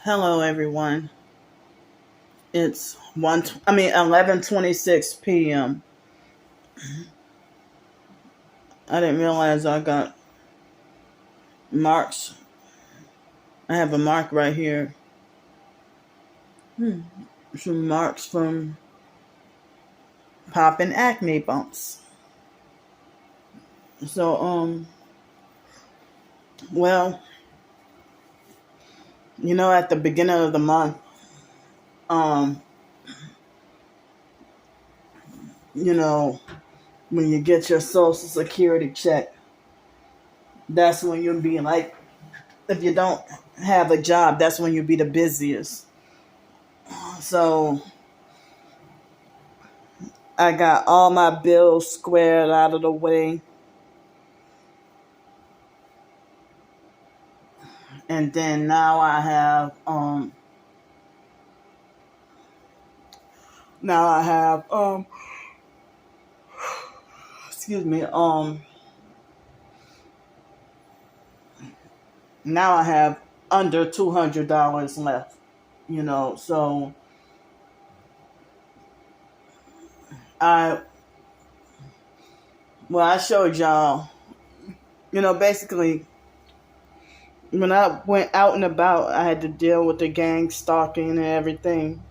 Hello, everyone. It's 11:26 p.m. I didn't realize I got marks. I have a mark right here. Some marks from popping acne bumps. So, well, at the beginning of the month, um, when you get your Social Security check, that's when you'll be like, if you don't have a job, that's when you'll be the busiest. So I got all my bills squared out of the way. And then now I have excuse me, now I have under $200 left, so I I showed y'all, basically when I went out and about, I had to deal with the gang stalking and everything.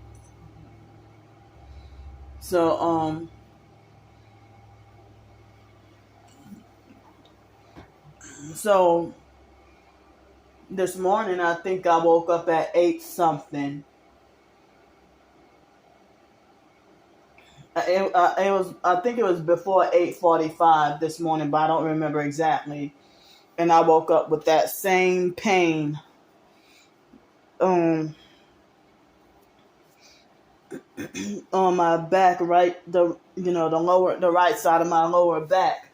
So so this morning I think I woke up at 8 something. I think it was before 8:45 this morning, but I don't remember exactly. And I woke up with that same pain. On my back, right, the right side of my lower back.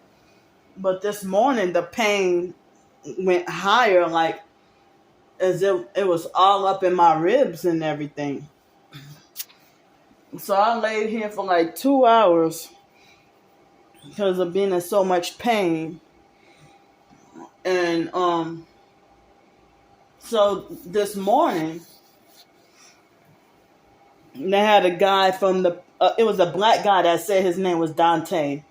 But this morning the pain went higher, like as if it was all up in my ribs and everything. So I laid here for like 2 hours because of being in so much pain. And so this morning they had a guy from it was a black guy that said his name was Dante.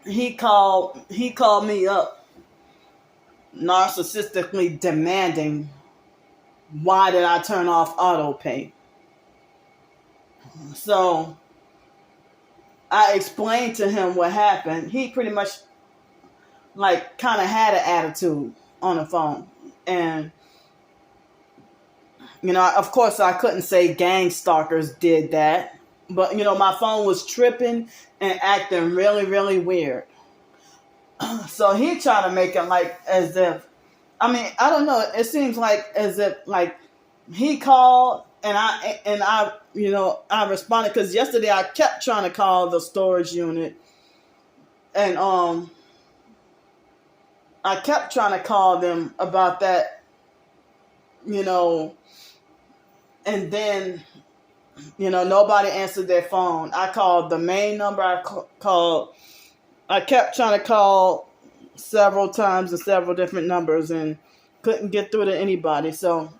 He called me up, narcissistically demanding, why did I turn off auto pay? So I explained to him what happened. He pretty much like kind of had an attitude on the phone. And of course I couldn't say gang stalkers did that, but my phone was tripping and acting really, really weird. So he tried to make it like as if, I don't know, it seems like as if like he called and I responded, because yesterday I kept trying to call the storage unit, and I kept trying to call them about that, and then nobody answered their phone. I called the main number. I kept trying to call several times and several different numbers and couldn't get through to anybody. So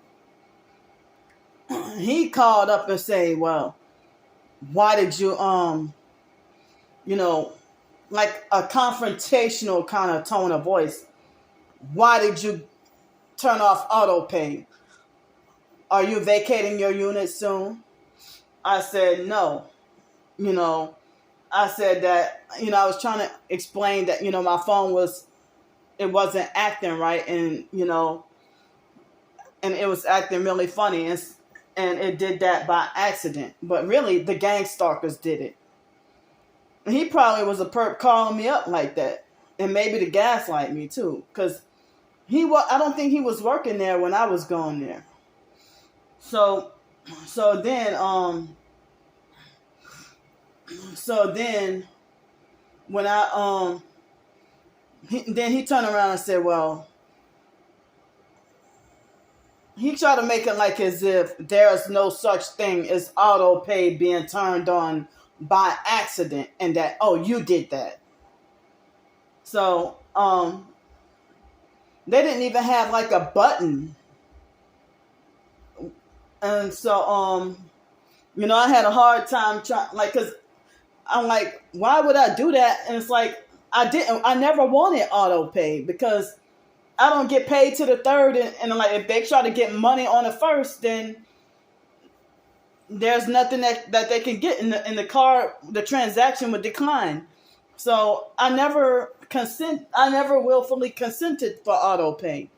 he called up and said, well, why did you, like a confrontational kind of tone of voice. Why did you turn off auto pay? Are you vacating your unit soon? I said, no. I said that, I was trying to explain that, my phone it wasn't acting right, and, and it was acting really funny, and it did that by accident. But really, the gang stalkers did it. And he probably was a perp calling me up like that, and maybe to gaslight me too, because I don't think he was working there when I was going there. So then when he turned around and said, well, he tried to make it like as if there's no such thing as auto pay being turned on by accident, and that, oh, you did that. So they didn't even have like a button And so, I had a hard time trying, like, cause I'm like, why would I do that? And it's like, I never wanted auto pay because I don't get paid to the third. And like, if they try to get money on the first, then there's nothing that they can get in the card. The transaction would decline. So I never willfully consented for auto pay.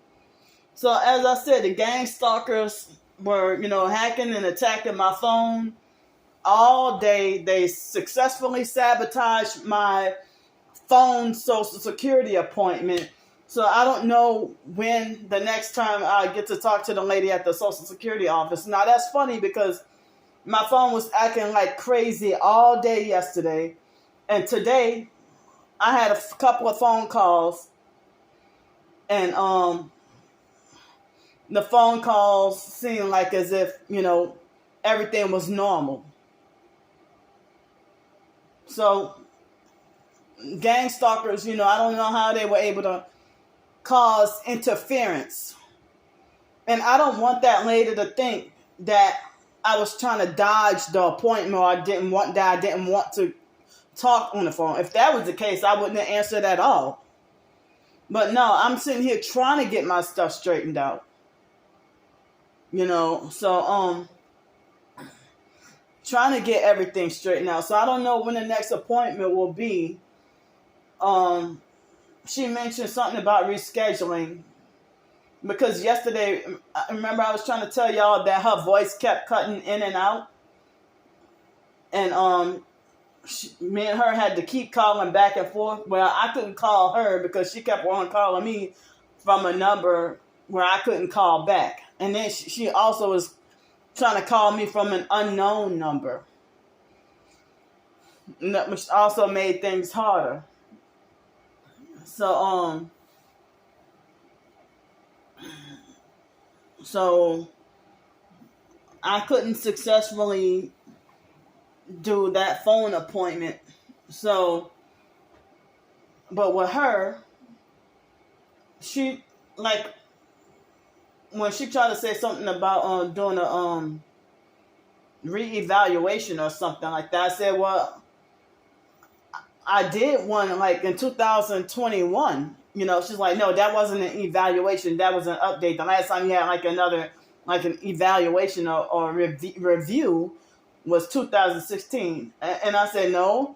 So as I said, the gang stalkers were, hacking and attacking my phone all day. They successfully sabotaged my phone Social Security appointment. So I don't know when the next time I get to talk to the lady at the Social Security office. Now that's funny because my phone was acting like crazy all day yesterday. And today I had a couple of phone calls, and the phone calls seemed like as if, everything was normal. So gang stalkers, I don't know how they were able to cause interference. And I don't want that lady to think that I was trying to dodge the appointment, or I didn't want to talk on the phone. If that was the case, I wouldn't have answered at all. But no, I'm sitting here trying to get my stuff straightened out. So trying to get everything straightened out. So I don't know when the next appointment will be. She mentioned something about rescheduling, because yesterday, I remember I was trying to tell y'all that her voice kept cutting in and out, and me and her had to keep calling back and forth. Well, I couldn't call her because she kept on calling me from a number where I couldn't call back, and then she also was trying to call me from an unknown number, which also made things harder. So I couldn't successfully do that phone appointment. So, but with her, she, like, when she tried to say something about doing a reevaluation or something like that, I said, well, I did one like in 2021. She's like, no, that wasn't an evaluation. That was an update. The last time you had like an evaluation or review was 2016. And I said, no,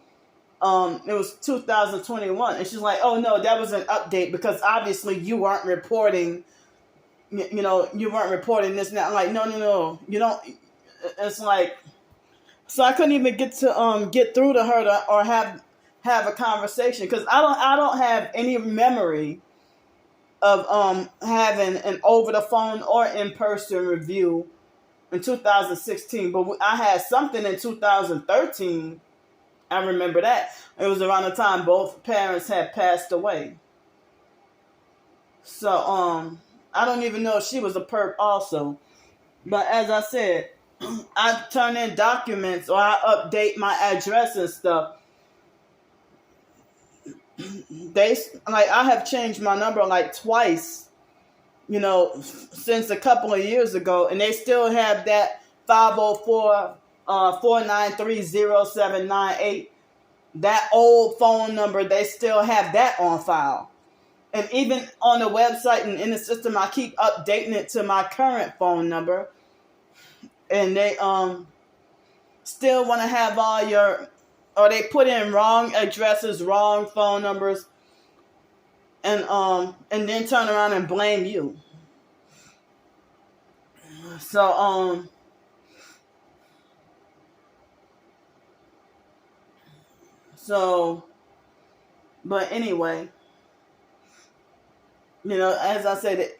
it was 2021. And she's like, oh no, that was an update because obviously you weren't reporting, you weren't reporting this and that. I'm like, no, you don't. It's like, so I couldn't even get through to her or have a conversation, because I don't have any memory of having an over the phone or in person review in 2016, but I had something in 2013. I remember that. It was around the time both parents had passed away. So I don't even know if she was a perp also. But as I said, I turn in documents or I update my address and stuff. I have changed my number like twice, since a couple of years ago, and they still have that 504-493-0798. That old phone number, they still have that on file. And even on the website and in the system, I keep updating it to my current phone number. And they still want to have all your, or they put in wrong addresses, wrong phone numbers, and then turn around and blame you. But anyway, as I said,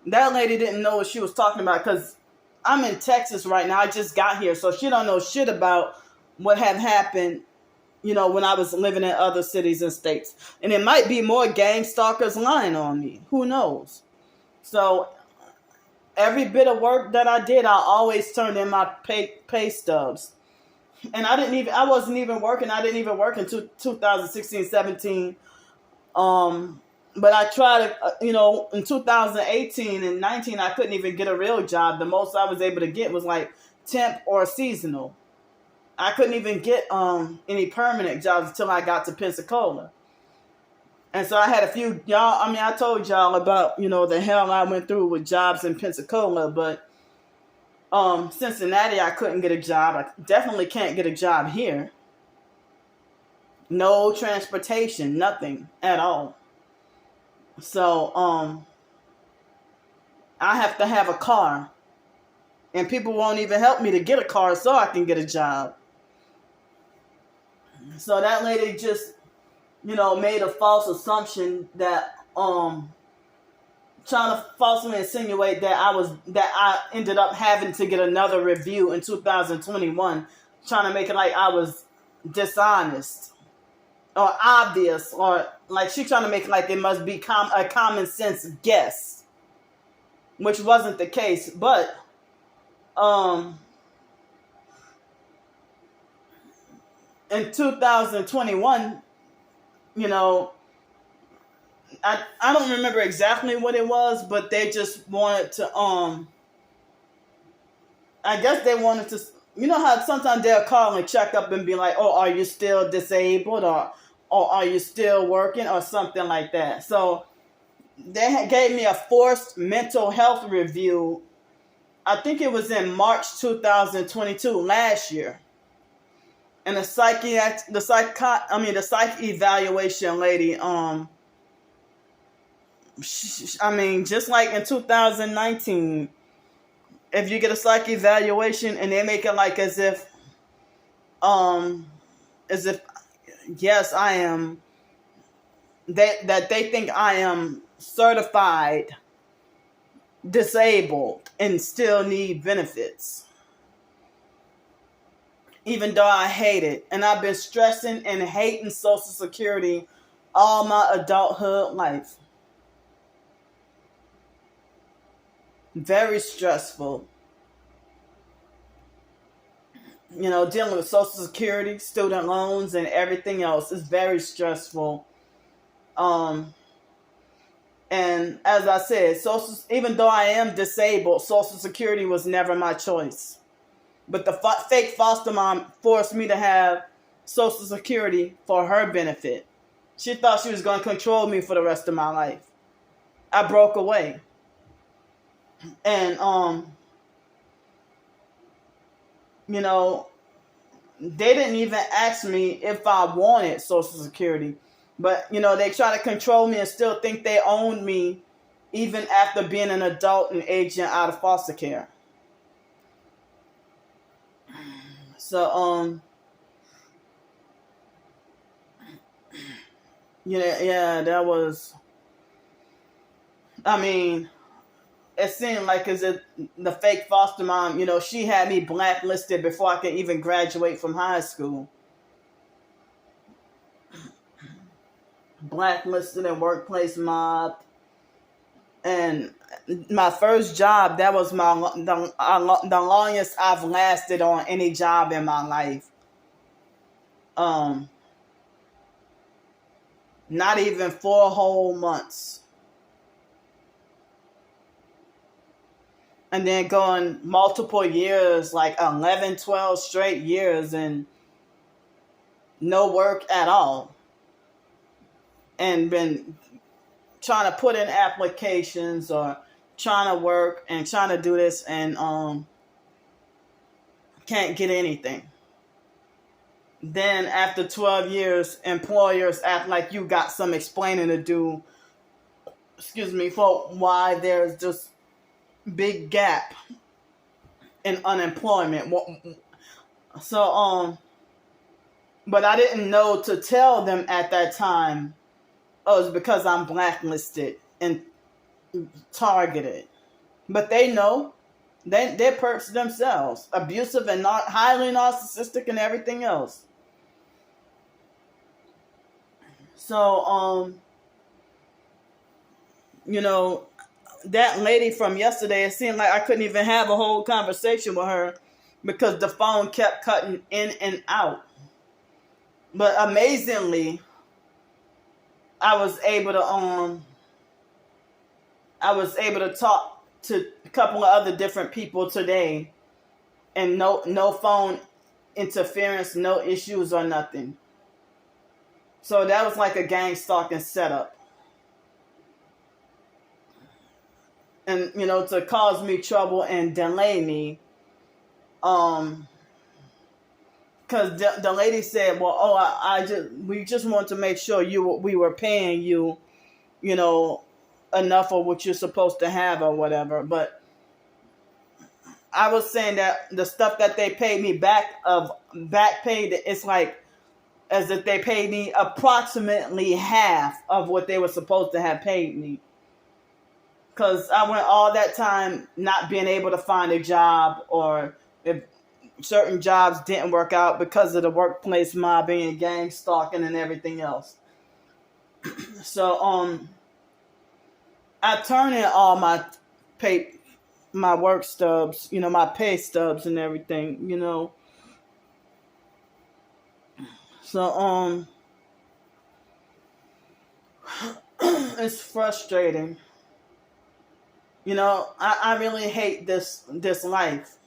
that lady didn't know what she was talking about, because I'm in Texas right now. I just got here, so she don't know shit about what had happened, when I was living in other cities and states. And it might be more gang stalkers lying on me. Who knows? So every bit of work that I did, I always turned in my pay stubs. And I wasn't even working. I didn't even work in 2016, 17. But I tried to, in 2018 and 19, I couldn't even get a real job. The most I was able to get was like temp or seasonal. I couldn't even get any permanent jobs until I got to Pensacola. And so I had a few, y'all, I told y'all about, the hell I went through with jobs in Pensacola, but Cincinnati, I couldn't get a job. I definitely can't get a job here. No transportation, nothing at all. So, I have to have a car. And people won't even help me to get a car so I can get a job. So that lady just, made a false assumption that, trying to falsely insinuate that I ended up having to get another review in 2021, trying to make it like I was dishonest or obvious, or like she trying to make it like it must be a common sense guess, which wasn't the case. But in 2021, I don't remember exactly what it was, but they just wanted to I guess they wanted to, how sometimes they'll call and check up and be like, oh, are you still disabled, or are you still working, or something like that. So they gave me a forced mental health review. I think it was in March 2022, last year. And the psych evaluation lady, just like in 2019, if you get a psych evaluation and they make it like as if, yes, I am, that they think I am certified disabled and still need benefits. Even though I hate it. And I've been stressing and hating Social Security all my adulthood life. Very stressful. Dealing with Social Security, student loans, and everything else is very stressful. And as I said, even though I am disabled, Social Security was never my choice. But the fake foster mom forced me to have Social Security for her benefit. She thought she was going to control me for the rest of my life. I broke away. And, they didn't even ask me if I wanted Social Security. But, they try to control me and still think they own me even after being an adult and aging out of foster care. So, that was, it seemed like as if the fake foster mom, she had me blacklisted before I could even graduate from high school. Blacklisted and workplace mobbed. And my first job, that was the longest I've lasted on any job in my life. Not even 4 whole months. And then going multiple years, like 11, 12 straight years, and no work at all. And been trying to put in applications or trying to work and trying to do this and can't get anything. Then after 12 years, employers act like you got some explaining to do, for why there's this big gap in unemployment. So, but I didn't know to tell them at that time, it's because I'm blacklisted and targeted. But they know. They're perps themselves. Abusive and not highly narcissistic and everything else. So, that lady from yesterday, it seemed like I couldn't even have a whole conversation with her because the phone kept cutting in and out. But amazingly, I was able to talk to a couple of other different people today, and no phone interference, no issues or nothing. So that was like a gang stalking setup. And, to cause me trouble and delay me. Because the lady said, well, we just want to make sure we were paying you, enough of what you're supposed to have or whatever. But I was saying that the stuff that they paid me back paid, it's like as if they paid me approximately half of what they were supposed to have paid me. Because I went all that time not being able to find a job, or if certain jobs didn't work out because of the workplace mobbing and gang stalking and everything else. So I turned in all my work stubs, my pay stubs and everything, So it's frustrating. I really hate this life.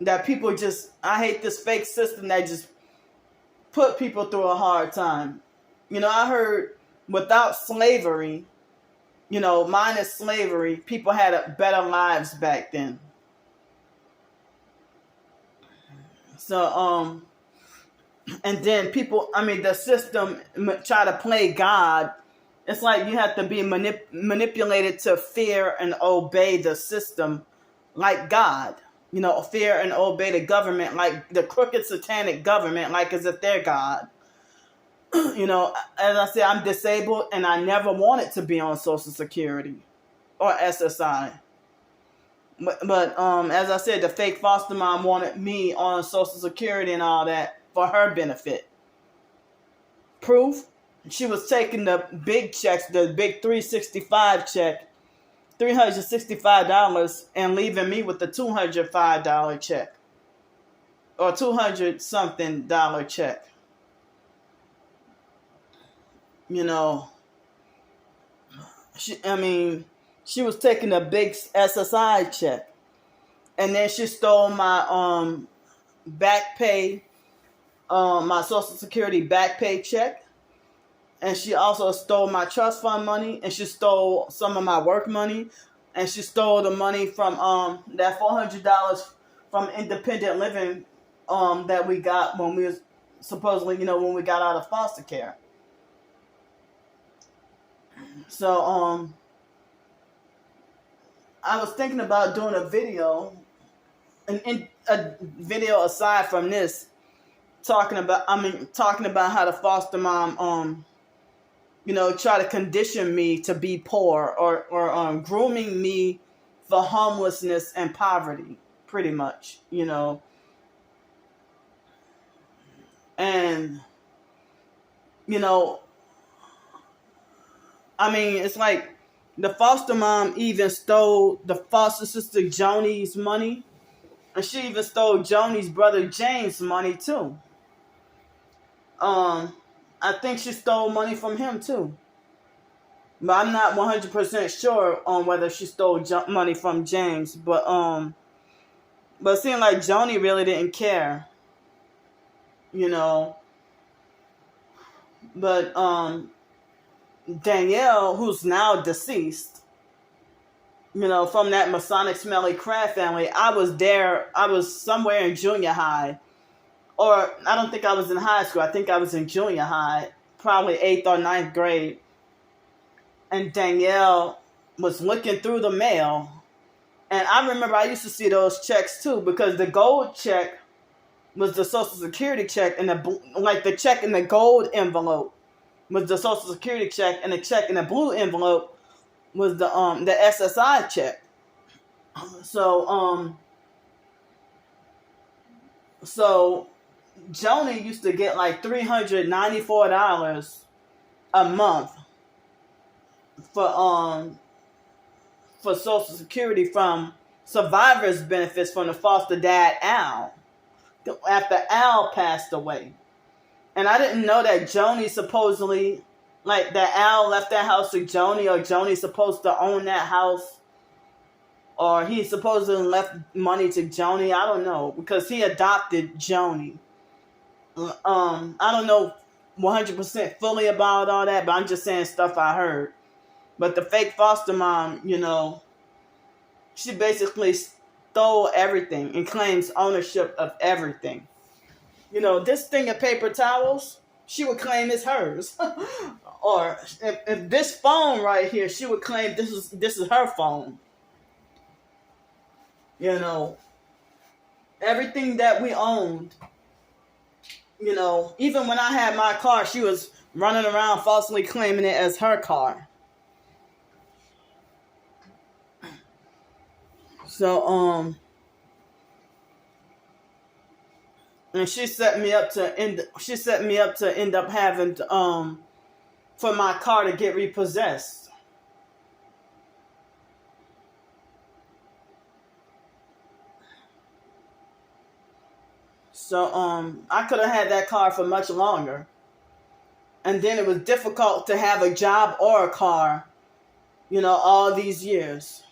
That people I hate this fake system that just put people through a hard time. I heard without slavery, minus slavery, people had better lives back then. So, and then the system try to play God. It's like you have to be manipulated to fear and obey the system like God. Fear and obey the government like the crooked satanic government, like as if they're God. As I said, I'm disabled and I never wanted to be on Social Security or SSI. But as I said, the fake foster mom wanted me on Social Security and all that for her benefit. Proof? She was taking the big checks, the big $365 check, $365, and leaving me with the $205 check or $200-something check. She was taking a big SSI check, and then she stole my back pay, my Social Security back pay check. And she also stole my trust fund money, and she stole some of my work money, and she stole the money from that $400 from independent living that we got when we was supposedly, when we got out of foster care. So I was thinking about doing a video, a video aside from this, talking about how the foster mom try to condition me to be poor, or grooming me for homelessness and poverty, pretty much, And, it's like the foster mom even stole the foster sister Joni's money, and she even stole Joni's brother James' money too. I think she stole money from him too. But I'm not 100% sure on whether she stole money from James. But it seemed like Joni really didn't care. But Danielle, who's now deceased, from that Masonic Smelly Crab family, I was somewhere in junior high. Or I don't think I was in high school. I think I was in junior high, probably 8th or 9th grade. And Danielle was looking through the mail. And I remember I used to see those checks too, because the gold check was the Social Security check, and the check in the gold envelope was the Social Security check, and the check in the blue envelope was the SSI check. So Joni used to get like $394 a month for Social Security from survivors benefits from the foster dad Al, after Al passed away. And I didn't know that Joni supposedly like that Al left that house to Joni, or Joni's supposed to own that house, or he supposedly left money to Joni. I don't know, because he adopted Joni. I don't know 100% fully about all that, but I'm just saying stuff I heard. But the fake foster mom, she basically stole everything and claims ownership of everything. This thing of paper towels, she would claim it's hers. Or if this phone right here, she would claim this is her phone. Everything that we owned. Even when I had my car, she was running around falsely claiming it as her car. So, and she set me up to end up having for my car to get repossessed. So I could have had that car for much longer. And then it was difficult to have a job or a car, all these years.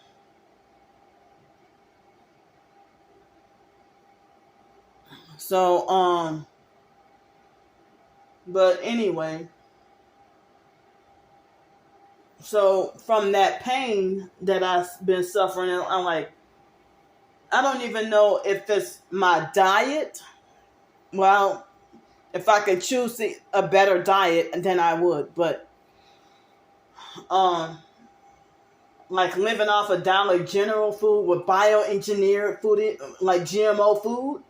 So, but anyway, so from that pain that I've been suffering, I'm like, I don't even know if it's my diet. Well, if I could choose a better diet, then I would. But, like living off of Dollar General food with bioengineered food, like GMO food,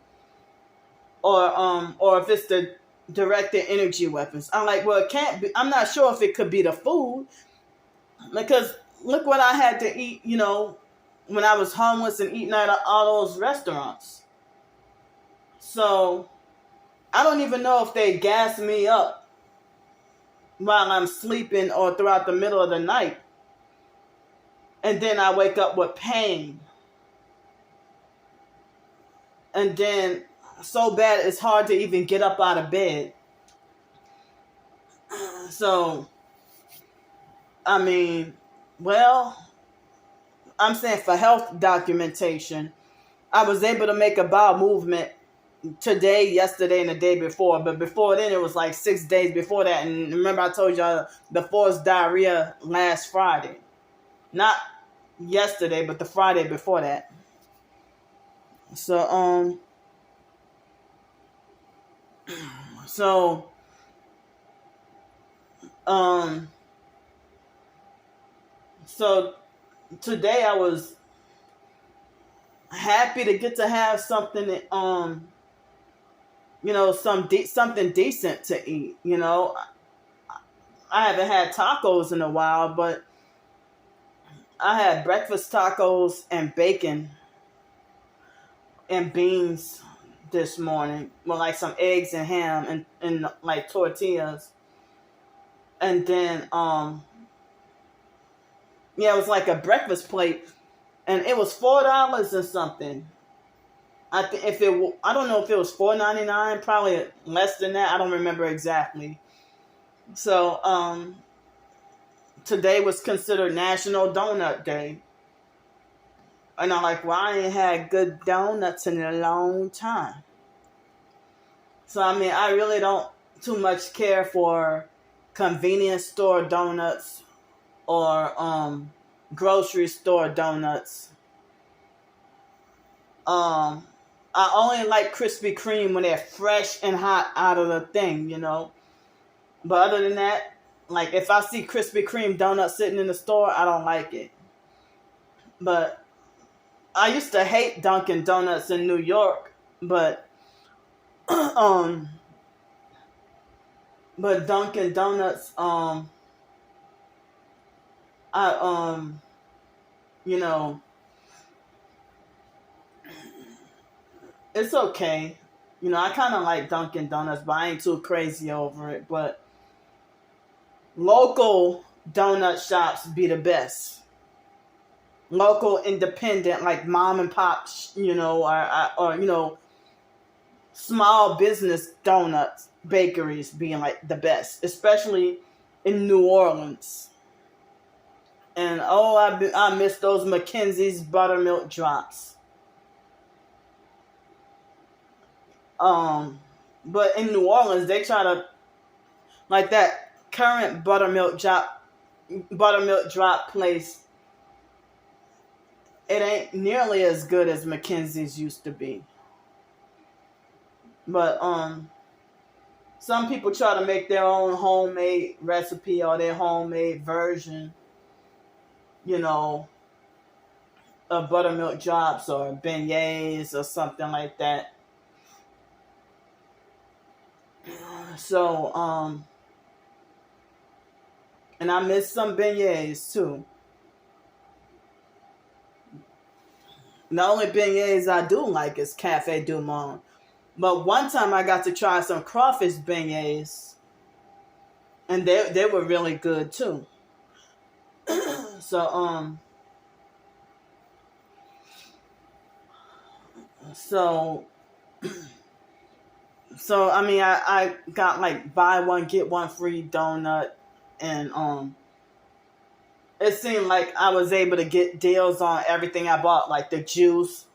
or if it's the directed energy weapons. I'm like, well, it can't be. I'm not sure if it could be the food, because look what I had to eat, when I was homeless and eating at all those restaurants. So I don't even know if they gas me up while I'm sleeping or throughout the middle of the night. And then I wake up with pain. And then so bad it's hard to even get up out of bed. So, I mean, well, I'm saying for health documentation, I was able to make a bowel movement today, yesterday, and the day before. But before then, it was like 6 days before that. And remember, I told y'all the forced diarrhea last Friday. Not yesterday, but the Friday before that. So, so today I was happy to get to have something that, something decent to eat. I haven't had tacos in a while, but I had breakfast tacos and bacon and beans this morning, with like some eggs and ham and like tortillas. And then, it was like a breakfast plate, and it was $4 and something. I don't know if it was $4.99, probably less than that. I don't remember exactly. So, today was considered National Donut Day. And I'm like, well, I ain't had good donuts in a long time. So, I mean, I really don't too much care for convenience store donuts or grocery store donuts. I only like Krispy Kreme when they're fresh and hot out of the thing, But other than that, like if I see Krispy Kreme donuts sitting in the store, I don't like it. But I used to hate Dunkin' Donuts in New York, but Dunkin' Donuts, it's okay. I kind of like Dunkin' Donuts, but I ain't too crazy over it. But local donut shops be the best. Local independent, like mom and pop, or small business donuts, bakeries being like the best. Especially in New Orleans. And oh, I miss those Mackenzie's buttermilk drops. But in New Orleans, they try to, like, that current buttermilk drop place. It ain't nearly as good as Mackenzie's used to be. But some people try to make their own homemade recipe or their homemade version, you know, of buttermilk drops or beignets or something like that. So, and I miss some beignets too. The only beignets I do like is Cafe Du Monde. But one time I got to try some crawfish beignets, and they were really good too. So so I mean, I got like buy one get one free donut, and it seemed like I was able to get deals on everything I bought, like the juice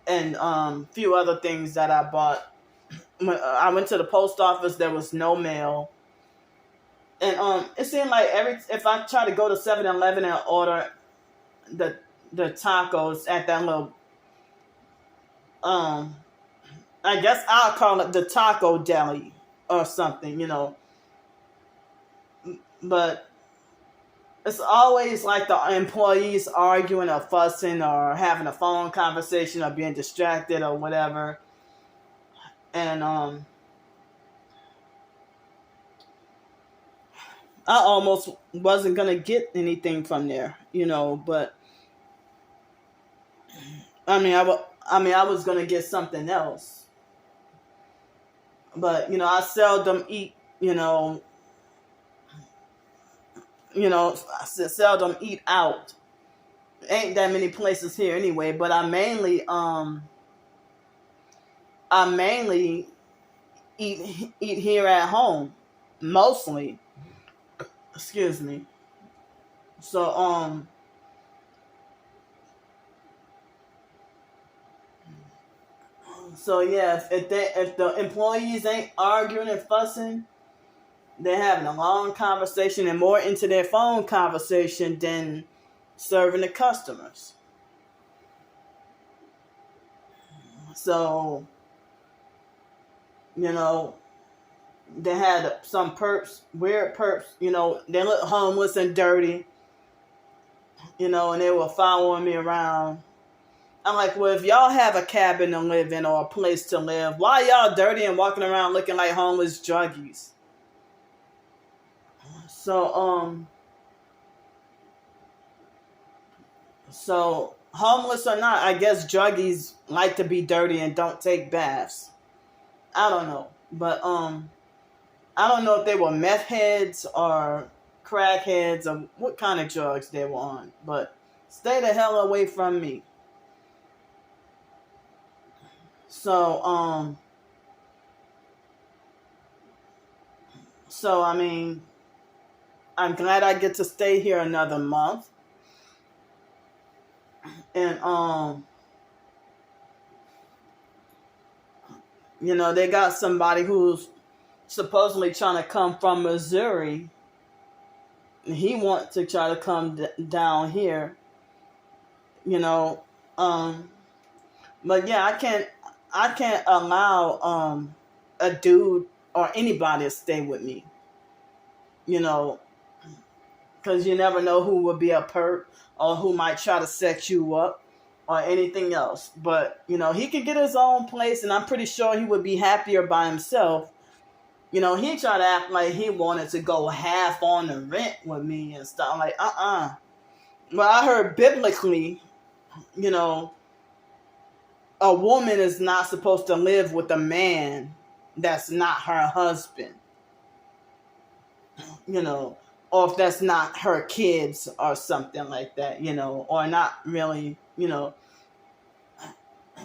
and few other things that I bought. When I went to the post office, there was no mail. And it seemed like if I try to go to 7-Eleven and order the tacos at that little I guess I'll call it the taco deli or something, you know. But it's always like the employees arguing or fussing or having a phone conversation or being distracted or whatever. And I almost wasn't gonna get anything from there, you know. But I mean, I was gonna get something else. But you know, I seldom eat, I seldom eat out. Ain't that many places here anyway. But I mainly eat here at home, mostly. Excuse me. So So yeah, if the employees ain't arguing and fussing, they're having a long conversation and more into their phone conversation than serving the customers. So, you know, they had some perps, weird perps, you know, they look homeless and dirty, you know, and they were following me around. I'm like, well, if y'all have a cabin to live in or a place to live, why y'all dirty and walking around looking like homeless druggies? So homeless or not, I guess druggies like to be dirty and don't take baths. I don't know, but I don't know if they were meth heads or crack heads or what kind of drugs they were on, but stay the hell away from me. So I mean, I'm glad I get to stay here another month. And you know, they got somebody who's supposedly trying to come from Missouri. He wants to try to come down here, you know. But yeah, I can't allow a dude or anybody to stay with me, you know, because you never know who will be a perp or who might try to set you up or anything else. But, you know, he can get his own place, and I'm pretty sure he would be happier by himself. You know, he tried to act like he wanted to go half on the rent with me and stuff. I'm like, Well, I heard biblically, you know, a woman is not supposed to live with a man that's not her husband. You know, or if that's not her kids or something like that, you know, or not really, you know.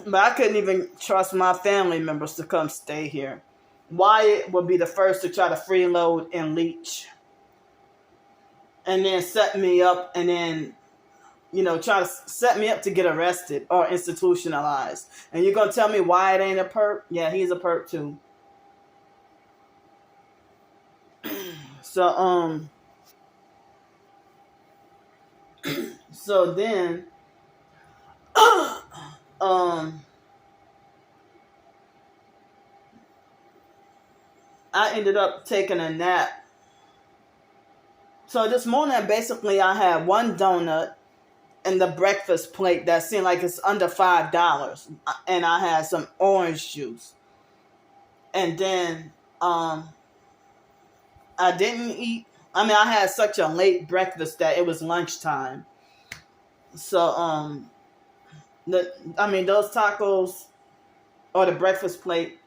But I couldn't even trust my family members to come stay here. Wyatt would be the first to try to freeload and leech. and then set me up, and then, try to set me up to get arrested or institutionalized. And you're gonna tell me why it ain't a perp? Yeah, he's a perp too. So so then I ended up taking a nap. So this morning, basically, I had one donut and the breakfast plate that seemed like it's under $5, and I had some orange juice. And then I didn't eat. I mean, I had such a late breakfast that it was lunchtime. So those tacos or the breakfast plate,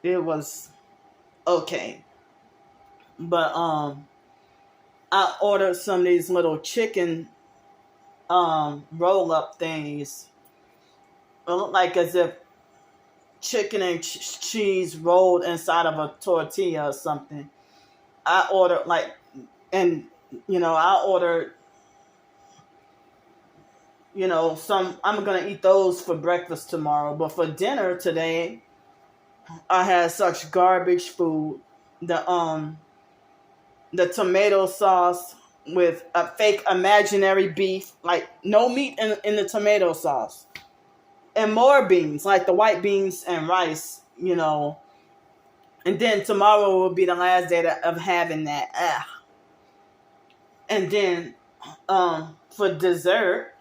it was okay. But I ordered some of these little chicken roll up things. It looked like as if chicken and cheese rolled inside of a tortilla or something. I ordered I ordered some. I'm gonna eat those for breakfast tomorrow, but for dinner today, I had such garbage food. The tomato sauce with a fake imaginary beef, like no meat in the tomato sauce, and more beans, like the white beans and rice, and then tomorrow will be the last day of having that. And then for dessert,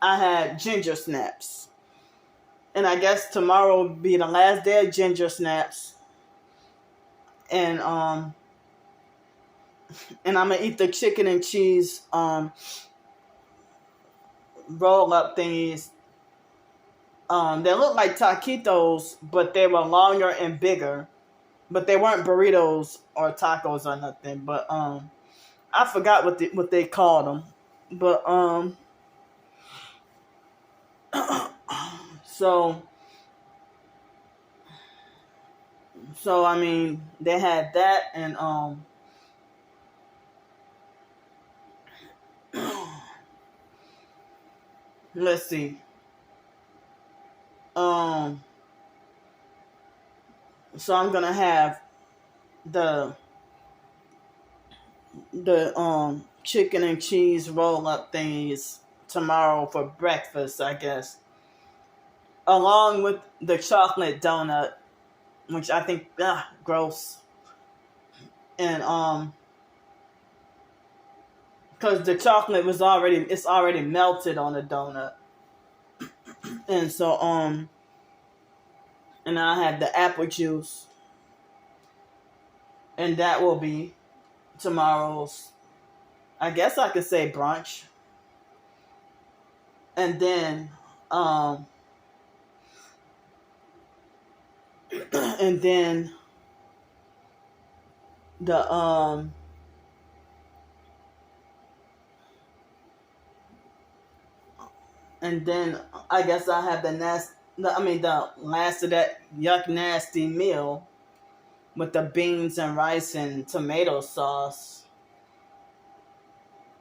I had ginger snaps, and I guess tomorrow will be the last day of ginger snaps. And I'm gonna eat the chicken and cheese roll up thingies. They look like taquitos, but they were longer and bigger. But they weren't burritos or tacos or nothing. But I forgot what they called them. But so I mean, they had that, and let's see. So I'm gonna have the chicken and cheese roll up things tomorrow for breakfast, I guess, along with the chocolate donut, which I think gross. And because the chocolate it's already melted on the donut. And so and I had the apple juice, and that will be tomorrow's, I guess I could say, brunch. And then and then the and then I guess I have the last of that yuck nasty meal with the beans and rice and tomato sauce,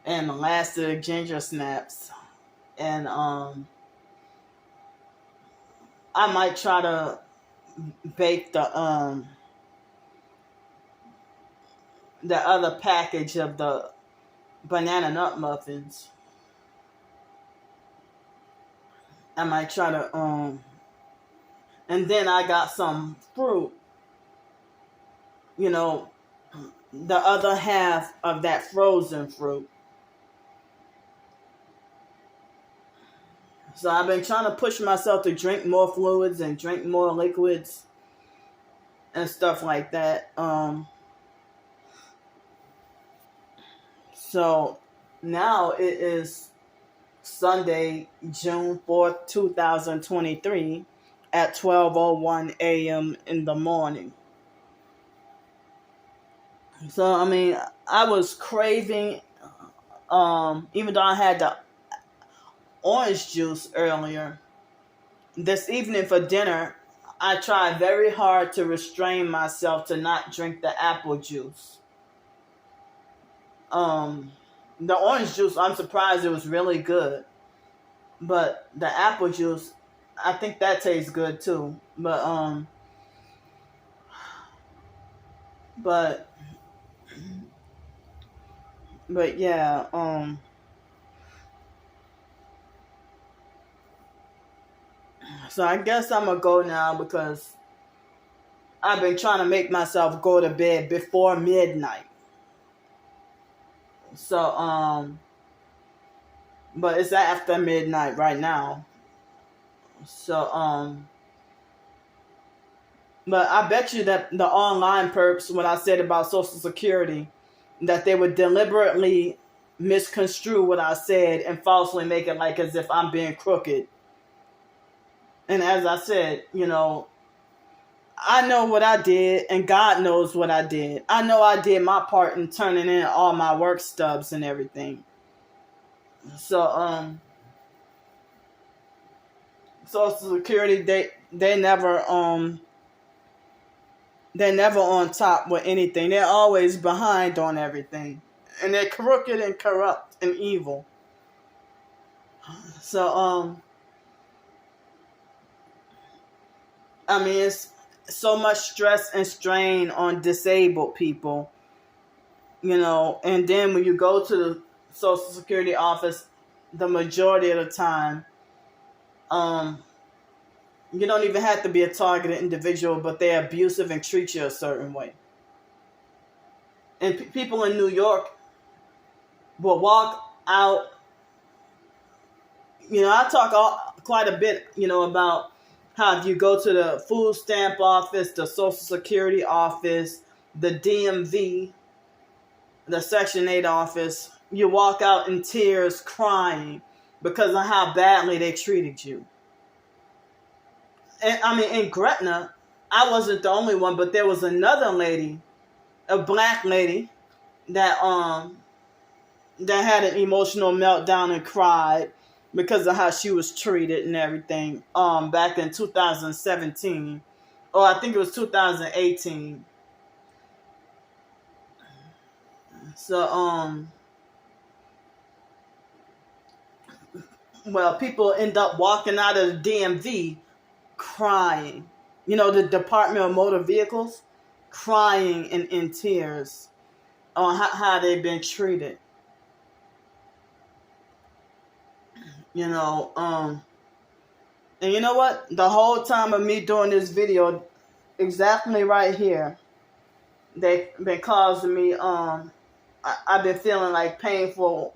and the last of the ginger snaps. And I might try to bake the other package of the banana nut muffins. I might try to and then I got some fruit, the other half of that frozen fruit. So I've been trying to push myself to drink more fluids and drink more liquids and stuff like that. So now it is Sunday, June 4th, 2023 at 12:01 a.m. in the morning. So, I mean, I was craving, even though I had the orange juice earlier, this evening for dinner, I try very hard to restrain myself to not drink the apple juice. The orange juice, I'm surprised it was really good. But the apple juice, I think that tastes good too. But but yeah, so I guess I'm gonna go now because I've been trying to make myself go to bed before midnight. So but it's after midnight right now. So but I bet you that the online perps, when I said about Social Security, that they would deliberately misconstrue what I said and falsely make it like as if I'm being crooked. And as I said, I know what I did, and God knows what I did. I know I did my part in turning in all my work stubs and everything. So, Social Security, they never they're never on top with anything. They're always behind on everything, and they're crooked and corrupt and evil. So, I mean, it's so much stress and strain on disabled people, and then when you go to the Social Security office, the majority of the time, you don't even have to be a targeted individual, but they're abusive and treat you a certain way. And people in New York will walk out. I talk quite a bit, about how if you go to the food stamp office, the Social Security office, the DMV, the Section 8 office, you walk out in tears crying because of how badly they treated you. And I mean, in Gretna, I wasn't the only one, but there was another lady, a black lady, that had an emotional meltdown and cried because of how she was treated and everything. Back in 2017, or I think it was 2018. So well, people end up walking out of the DMV crying. The Department of Motor Vehicles, crying and in tears on how they've been treated. And you know what? The whole time of me doing this video, exactly right here, they've been causing me, I've been feeling like painful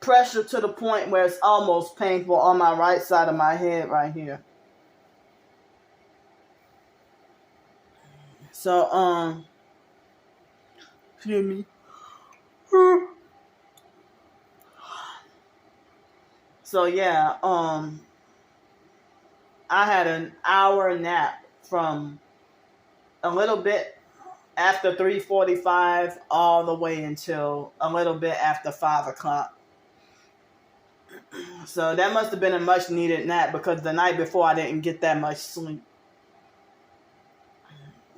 pressure to the point where it's almost painful on my right side of my head right here. So, excuse me. So yeah, I had an hour nap from a little bit after 3:45 all the way until a little bit after 5 o'clock. So that must have been a much needed nap because the night before I didn't get that much sleep.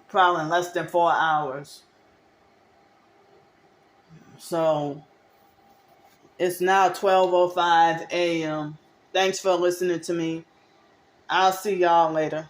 Probably less than 4 hours. So it's now 12:05 a.m. Thanks for listening to me. I'll see y'all later.